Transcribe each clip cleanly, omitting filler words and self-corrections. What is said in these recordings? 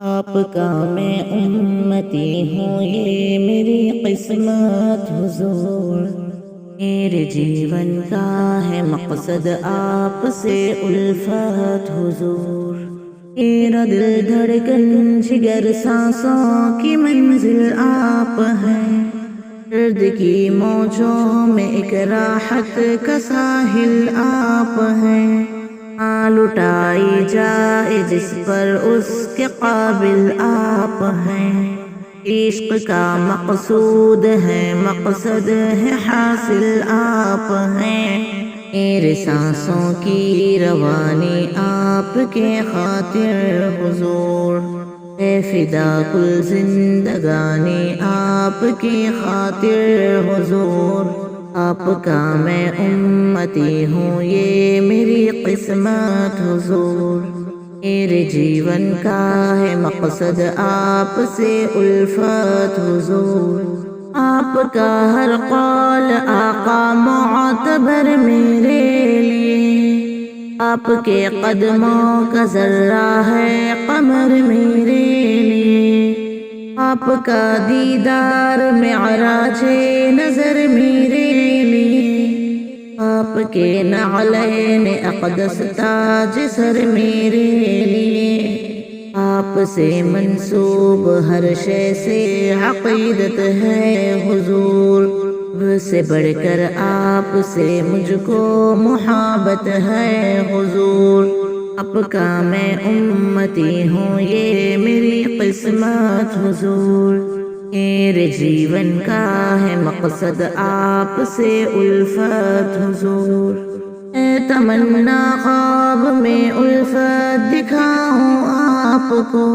آپ کا میں امتی ہوں یہ میری قسمت حضور، میرے جیون کا ہے مقصد آپ سے الفت حضور، میرا دل دھڑکن جگر سانسوں کی منزل آپ ہیں، درد کی موجوں میں ایک راحت کا ساحل آپ ہیں، لٹائی جائے جس پر اس کے قابل آپ ہیں، عشق کا مقصود ہے مقصد ہے حاصل آپ ہیں، میرے سانسوں کی روانی آپ کے خاطر حضور، اے فدا کل زندگانی آپ کی خاطر حضور، آپ کا میں امتی ہوں یہ میری قسمت حضور، میرے جیون کا ہے مقصد آپ سے الفت حضور، آپ کا ہر قول آقا معتبر میرے لیے، آپ کے قدموں کا ذرہ ہے قمر میرے لیے، آپ کا دیدار معراج نظر میرے لیے، آپ کے نعلین اقدس تاج سر میرے لیے، آپ سے منسوب ہر شے سے عقیدت ہے حضور، سے بڑھ کر آپ سے مجھ کو محبت ہے حضور، آپ کا میں امتی ہوں یہ میری قسمت حضور، میرے جیون کا ہے مقصد آپ سے الفت حضور، اے تمنا خواب میں الفت دکھاؤں آپ کو،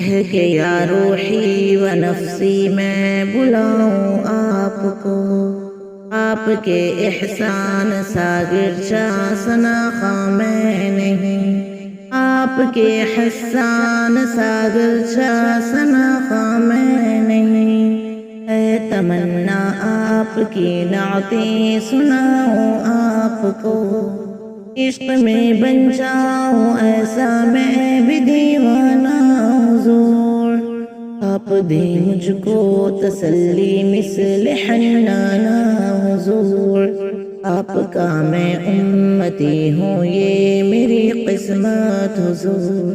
ہے کہ یا روحی و نفسی میں بلاؤں آپ کو، آپ کے احسان ساگر چاہ سناخا میں نہیں، آپ کے احسان ساگر چاہ سناخا میں نہیں، اے تمنا آپ کی نعتیں سناؤں آپ کو، عشق میں بن جاؤں ایسا میں بھی دیوانہ حضور، آپ دے مجھ کو تسلی مثل حنانہ حضور، آپ کا میں امتی ہوں یہ میری قسمت حضور،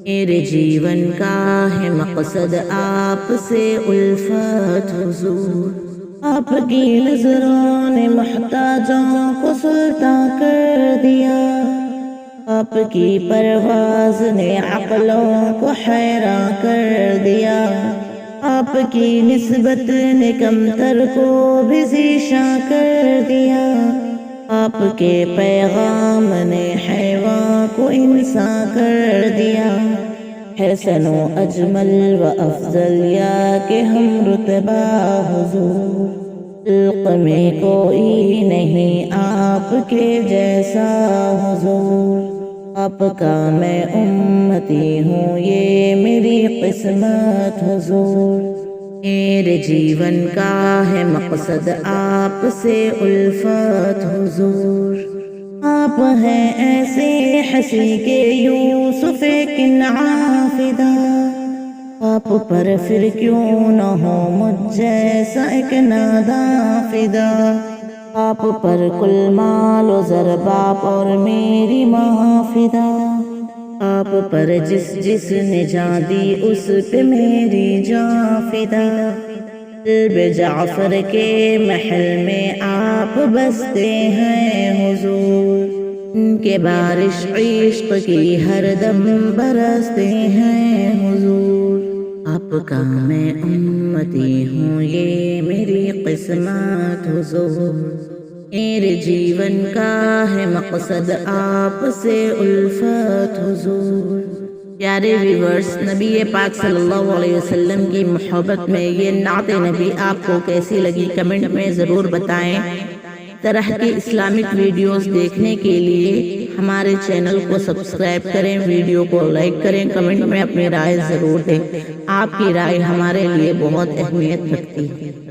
میرے جیون کا ہے مقصد آپ سے الفت حضور، آپ کی نظروں نے محتاجوں کو سلطان کر دیا، آپ کی پرواز نے عقلوں کو حیران کر دیا، آپ کی نسبت نے کمتر کو بھی ذیشان کر دیا، آپ کے پیغام نے حیوان کو انسان کر دیا، حسن و اجمل و افضل یا کہ ہم رتبہ حضور، خلق میں کوئی نہیں آپ کے جیسا حضور، آپ کا میں امتی ہوں یہ میری قسمت حضور، میرے جیون کا ہے مقصد آپ سے الفت حضور، آپ ہیں ایسے حسی کہ یوسف کنعان فدا، آپ پر پھر کیوں نہ ہو مجھ جیسا ایک ناداں فدا، آپ پر کل مال و زر باپ اور میری ماں فدا، آپ پر جس نے جان دی اس پہ میری جان فدا، قلب جعفر کے محل میں آپ بستے ہیں حضور، ان کے بارش عشق کی ہر دم برستے ہیں حضور، آپ کا میں امتی ہوں یہ میری قسمت حضور، میرے جیون کا ہے مقصد آپ سے الفت حضور، پیارے ویورز، نبی پاک صلی اللہ علیہ وسلم کی محبت میں یہ نعت نبی آپ کو کیسی لگی کمنٹ میں ضرور بتائیں، طرح کی اسلامک ویڈیوز دیکھنے کے لیے ہمارے چینل کو سبسکرائب کریں، ویڈیو کو لائک کریں، کمنٹ میں اپنی رائے ضرور دیں، آپ کی رائے ہمارے لیے بہت اہمیت رکھتی ہے۔